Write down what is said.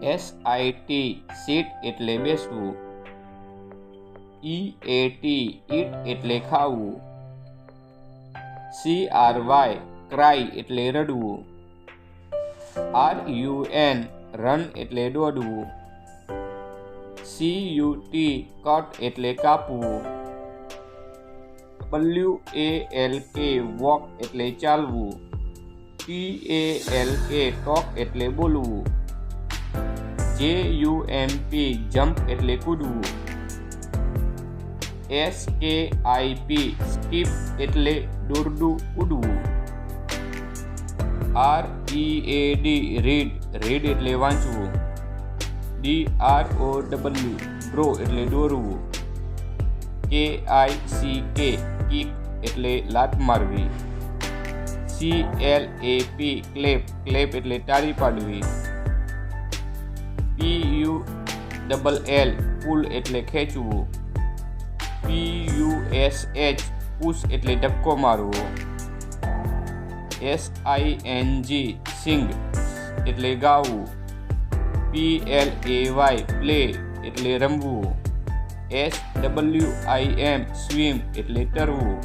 SIT seat એટલે બેસવું. EAT ઈટ એટલે ખાવું. CRY ક્રાય એટલે રડવું. RUN રન એટલે દોડવું. CUT કટ એટલે કાપવું. WALK વોક એટલે ચાલવું. TALK ટોક એટલે બોલવું. JUMP જમ્પ એટલે કૂદવું. SKIP સ્કીપ એટલે દોરડું કૂદવું. READ રીડ એટલે વાંચવું. DROW ડ્રો એટલે દોરવું. KICK કિક એટલે લાત મારવી. CLAP ક્લેપ એટલે તાળી પાડવી. PULL પુલ એટલે ખેંચવું. PUSH પુશ એટલે ધક્કો મારવો. SING સિંગ એટલે ગાવું. PLAY પ્લે એટલે રમવું. SWIM સ્વિમ એટલે તરવું.